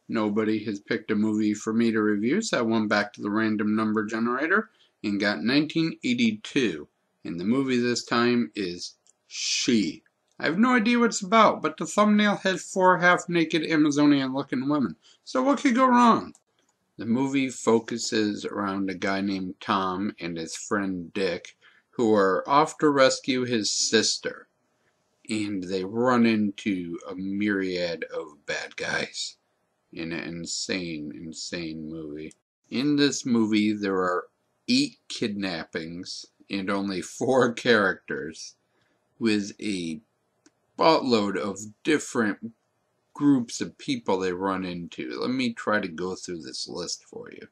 Nobody has picked a movie for me to review, so I went back to the random number generator and got 1982. And the movie this time is She. I have no idea what it's about, but the thumbnail has 4 half-naked Amazonian-looking women. So what could go wrong? The movie focuses around a guy named Tom and his friend Dick, who are off to rescue his sister. And they run into a myriad of bad guys in an insane movie. In this movie, there are 8 kidnappings and only 4 characters, with a buttload of different groups of people they run into. Let me try to go through this list for you.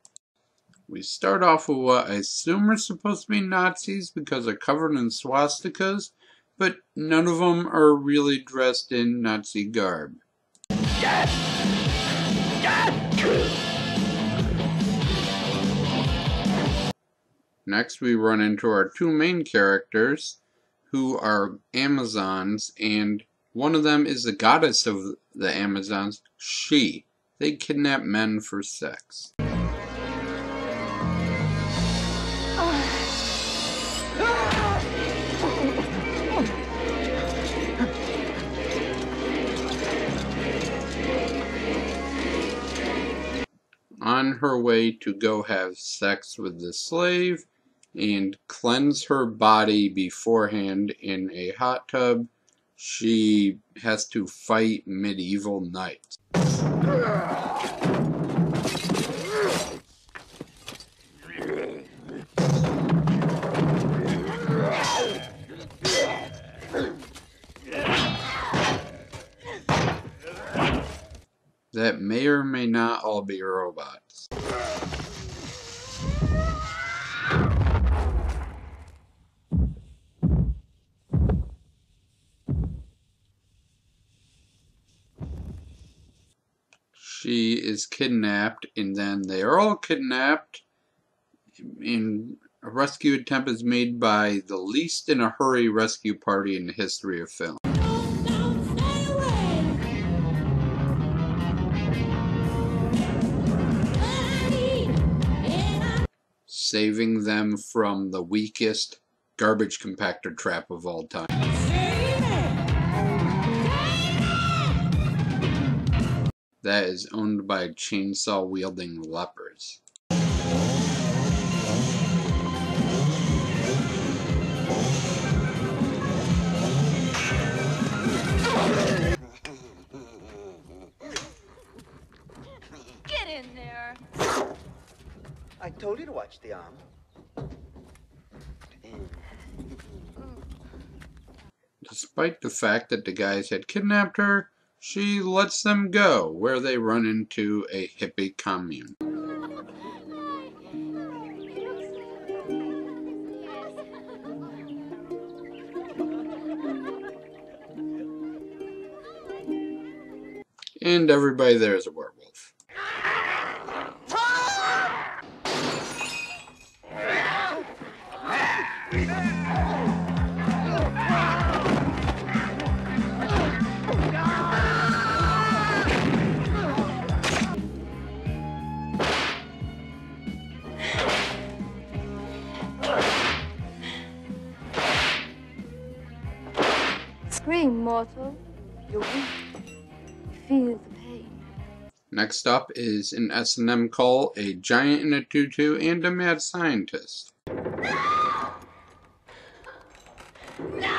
We start off with what I assume are supposed to be Nazis because they're covered in swastikas, but none of them are really dressed in Nazi garb. Next, we run into our 2 main characters, who are Amazons, and one of them is the goddess of the Amazons, She. They kidnap men for sex. On her way to go have sex with the slave and cleanse her body beforehand in a hot tub, she has to fight medieval knights. That may or may not all be robots. She is kidnapped, and then they are all kidnapped, and a rescue attempt is made by the least in a hurry rescue party in the history of film. Saving them from the weakest garbage compactor trap of all time. That is owned by chainsaw-wielding lepers. Get in there! I told you to watch the arm. Despite the fact that the guys had kidnapped her, she lets them go, where they run into a hippie commune. And everybody there is a werewolf. Scream, mortal. You're weak. Feel the pain. Next up is an S&M call, a giant in a tutu, and a mad scientist. No! No!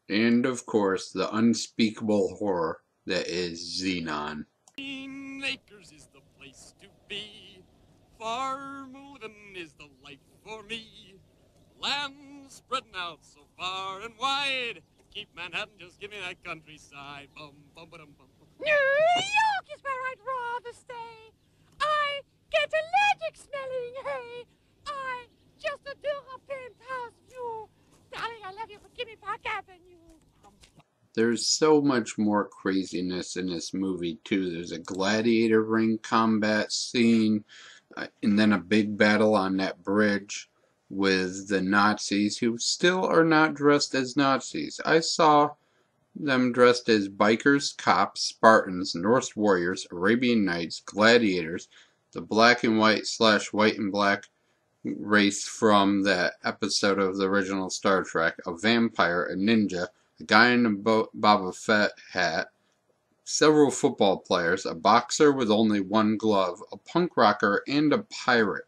And of course, the unspeakable horror that is Xenon. Acres is the place to be. Farm living is the life for me. Land spreading out so far and wide. keep Manhattan, just give me that countryside. Bum, bum, ba-dum, bum, bum. New York is where I'd rather stay. I get allergic smelling hay. I just adore a penthouse view. Darling, I love you, but give me Park Avenue. There's so much more craziness in this movie too. There's a gladiator ring combat scene, and then a big battle on that bridge with the Nazis, who still are not dressed as Nazis. I saw them dressed as bikers, cops, Spartans, Norse warriors, Arabian Knights, gladiators, the black and white / white and black race from that episode of the original Star Trek, a vampire, a ninja, a guy in a Boba Fett hat, several football players, a boxer with only one glove, a punk rocker, and a pirate.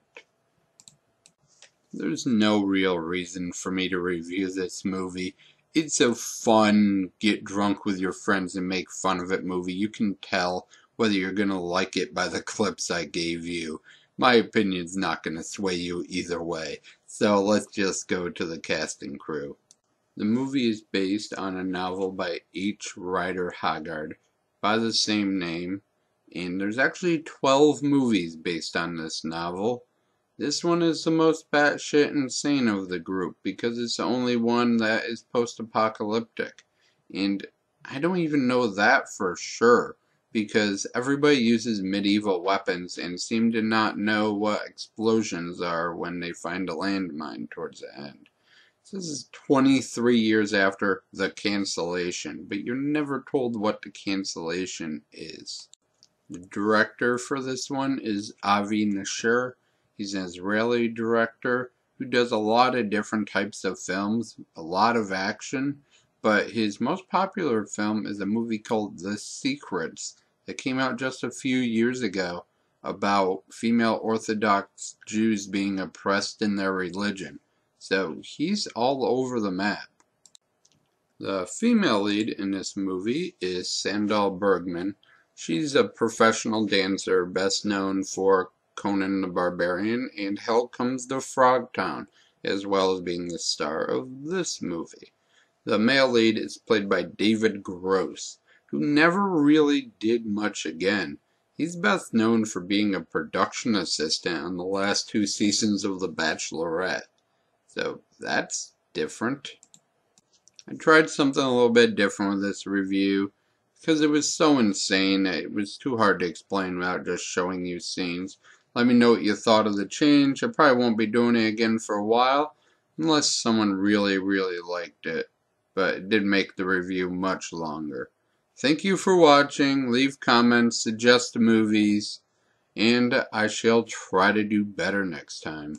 There's no real reason for me to review this movie. It's a fun, get drunk with your friends and make fun of it movie. You can tell whether you're going to like it by the clips I gave you. My opinion's not going to sway you either way. So let's just go to the cast and crew. The movie is based on a novel by H. Rider Haggard by the same name, and there's actually 12 movies based on this novel. This one is the most batshit insane of the group because it's the only one that is post-apocalyptic. And I don't even know that for sure because everybody uses medieval weapons and seem to not know what explosions are when they find a landmine towards the end. This is 23 years after the cancellation, but you're never told what the cancellation is. The director for this one is Avi Nasher. He's an Israeli director who does a lot of different types of films, a lot of action, but his most popular film is a movie called The Secrets that came out just a few years ago about female Orthodox Jews being oppressed in their religion. So he's all over the map. The female lead in this movie is Sandahl Bergman. She's a professional dancer best known for Conan the Barbarian and Hell Comes to Frogtown, as well as being the star of this movie. The male lead is played by David Gross, who never really did much again. He's best known for being a production assistant on the last 2 seasons of The Bachelorette. So that's different. I tried something a little bit different with this review because it was so insane that it was too hard to explain without just showing you scenes. Let me know what you thought of the change. I probably won't be doing it again for a while unless someone really liked it, but it did make the review much longer. Thank you for watching. Leave comments, suggest movies, and I shall try to do better next time.